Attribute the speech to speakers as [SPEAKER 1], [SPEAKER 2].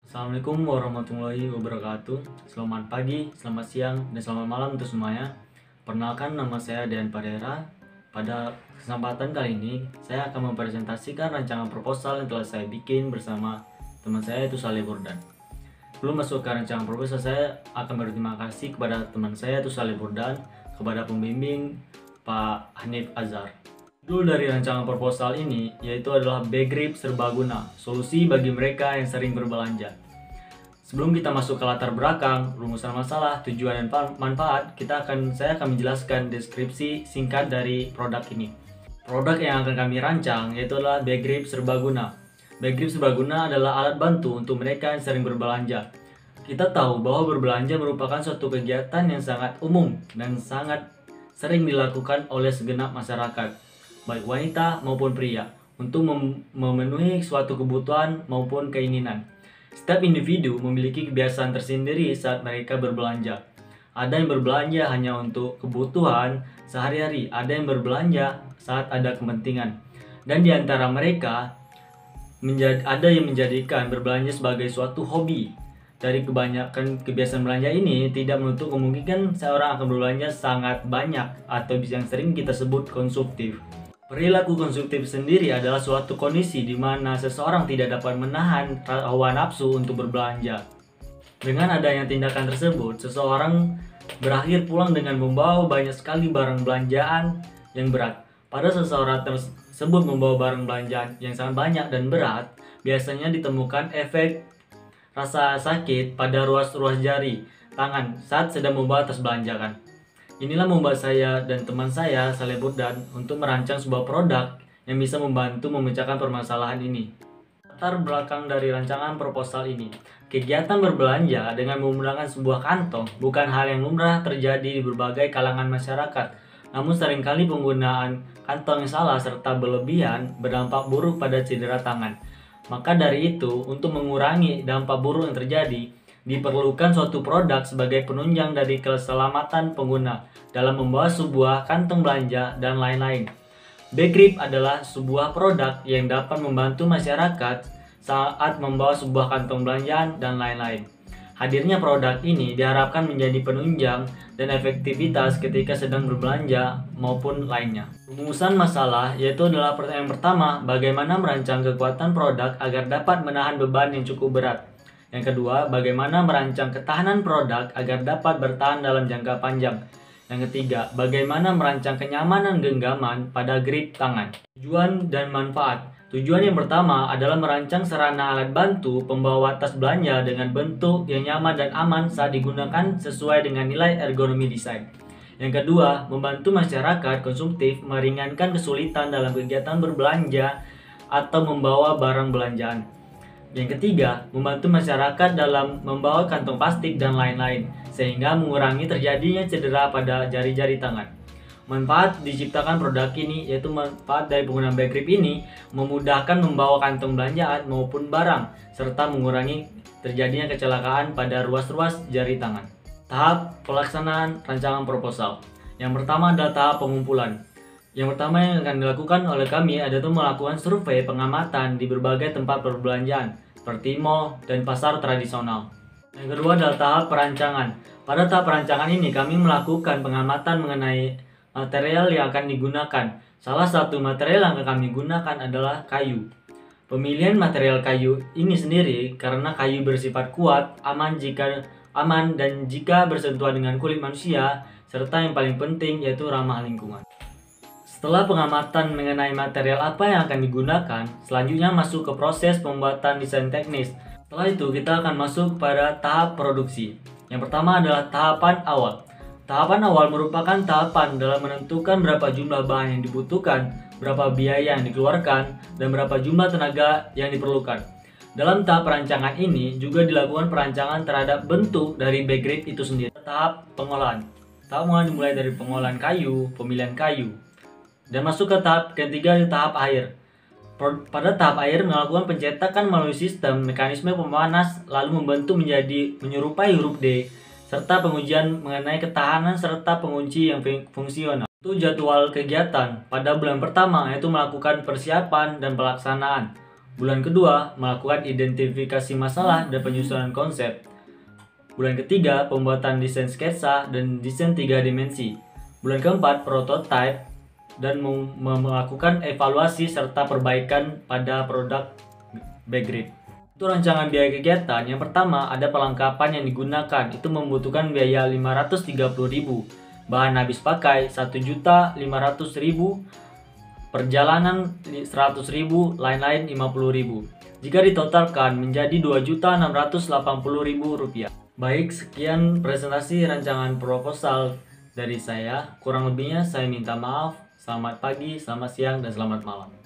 [SPEAKER 1] Assalamualaikum warahmatullahi wabarakatuh. Selamat pagi, selamat siang, dan selamat malam untuk semuanya. Perkenalkan, nama saya Dean Padera. Pada kesempatan kali ini, saya akan mempresentasikan rancangan proposal yang telah saya bikin bersama teman saya, yaitu Saleh Burdan. Sebelum masuk ke rancangan proposal, saya akan berterima kasih kepada teman saya, yaitu Saleh Burdan, kepada pembimbing Pak Hanif Azhar. Judul dari rancangan proposal ini yaitu adalah Begrip Serbaguna, solusi bagi mereka yang sering berbelanja. Sebelum kita masuk ke latar belakang, rumusan masalah, tujuan dan manfaat, saya akan menjelaskan deskripsi singkat dari produk ini. Produk yang akan kami rancang yaitu adalah Begrip Serbaguna. Begrip Serbaguna adalah alat bantu untuk mereka yang sering berbelanja. Kita tahu bahwa berbelanja merupakan suatu kegiatan yang sangat umum dan sangat sering dilakukan oleh segenap masyarakat, baik wanita maupun pria, untuk memenuhi suatu kebutuhan maupun keinginan. Setiap individu memiliki kebiasaan tersendiri saat mereka berbelanja. Ada yang berbelanja hanya untuk kebutuhan sehari-hari, ada yang berbelanja saat ada kepentingan. Dan di antara mereka, ada yang menjadikan berbelanja sebagai suatu hobi. Dari kebanyakan kebiasaan belanja ini, tidak menutup kemungkinan seorang akan berbelanja sangat banyak atau yang sering kita sebut konsumtif. Perilaku konsumtif sendiri adalah suatu kondisi di mana seseorang tidak dapat menahan hawa nafsu untuk berbelanja. Dengan adanya tindakan tersebut, seseorang berakhir pulang dengan membawa banyak sekali barang belanjaan yang berat. Pada seseorang tersebut membawa barang belanjaan yang sangat banyak dan berat, biasanya ditemukan efek rasa sakit pada ruas-ruas jari tangan saat sedang membawa tas belanjaan. Inilah membuat saya dan teman saya, Saleh Burdan, untuk merancang sebuah produk yang bisa membantu memecahkan permasalahan ini. Latar belakang dari rancangan proposal ini, kegiatan berbelanja dengan menggunakan sebuah kantong bukan hal yang lumrah terjadi di berbagai kalangan masyarakat. Namun seringkali penggunaan kantong yang salah serta berlebihan berdampak buruk pada cedera tangan. Maka dari itu, untuk mengurangi dampak buruk yang terjadi, diperlukan suatu produk sebagai penunjang dari keselamatan pengguna dalam membawa sebuah kantong belanja dan lain-lain. Begrip adalah sebuah produk yang dapat membantu masyarakat saat membawa sebuah kantong belanjaan dan lain-lain. Hadirnya produk ini diharapkan menjadi penunjang dan efektivitas ketika sedang berbelanja maupun lainnya. Rumusan masalah yaitu adalah yang pertama, bagaimana merancang kekuatan produk agar dapat menahan beban yang cukup berat. Yang kedua, bagaimana merancang ketahanan produk agar dapat bertahan dalam jangka panjang. Yang ketiga, bagaimana merancang kenyamanan genggaman pada grip tangan. Tujuan dan manfaat. Tujuan yang pertama adalah merancang sarana alat bantu pembawa tas belanja dengan bentuk yang nyaman dan aman saat digunakan sesuai dengan nilai ergonomi desain. Yang kedua, membantu masyarakat konsumtif meringankan kesulitan dalam kegiatan berbelanja atau membawa barang belanjaan. Yang ketiga, membantu masyarakat dalam membawa kantong plastik dan lain-lain, sehingga mengurangi terjadinya cedera pada jari-jari tangan. Manfaat diciptakan produk ini, yaitu manfaat dari penggunaan Begrip ini, memudahkan membawa kantong belanjaan maupun barang, serta mengurangi terjadinya kecelakaan pada ruas-ruas jari tangan. Tahap pelaksanaan rancangan proposal. Yang pertama adalah tahap pengumpulan. Yang pertama yang akan dilakukan oleh kami adalah melakukan survei pengamatan di berbagai tempat perbelanjaan seperti mall dan pasar tradisional. Yang kedua adalah tahap perancangan. Pada tahap perancangan ini kami melakukan pengamatan mengenai material yang akan digunakan. Salah satu material yang akan kami gunakan adalah kayu. Pemilihan material kayu ini sendiri karena kayu bersifat kuat, aman dan jika bersentuhan dengan kulit manusia, serta yang paling penting yaitu ramah lingkungan. Setelah pengamatan mengenai material apa yang akan digunakan, selanjutnya masuk ke proses pembuatan desain teknis. Setelah itu kita akan masuk pada tahap produksi. Yang pertama adalah tahapan awal. Tahapan awal merupakan tahapan dalam menentukan berapa jumlah bahan yang dibutuhkan, berapa biaya yang dikeluarkan, dan berapa jumlah tenaga yang diperlukan. Dalam tahap perancangan ini juga dilakukan perancangan terhadap bentuk dari Begrip itu sendiri. Tahap pengolahan. Tahap pengolahan dimulai dari pengolahan kayu, pemilihan kayu, dan masuk ke tahap ketiga di tahap air. Pada tahap air melakukan pencetakan melalui sistem mekanisme pemanas lalu membentuk menjadi menyerupai huruf D, serta pengujian mengenai ketahanan serta pengunci yang fungsional. Untuk jadwal kegiatan pada bulan pertama yaitu melakukan persiapan dan pelaksanaan. Bulan kedua, melakukan identifikasi masalah dan penyusunan konsep. Bulan ketiga, pembuatan desain sketsa dan desain 3 dimensi. Bulan keempat, prototype dan melakukan evaluasi serta perbaikan pada produk Backgrid. Untuk rancangan biaya kegiatan, yang pertama ada perlengkapan yang digunakan, itu membutuhkan biaya 530.000, bahan habis pakai 1.500.000, perjalanan 100.000, lain-lain 50.000. Jika ditotalkan menjadi 2.680.000 rupiah. Baik, sekian presentasi rancangan proposal dari saya. Kurang lebihnya saya minta maaf. Selamat pagi, selamat siang, dan selamat malam.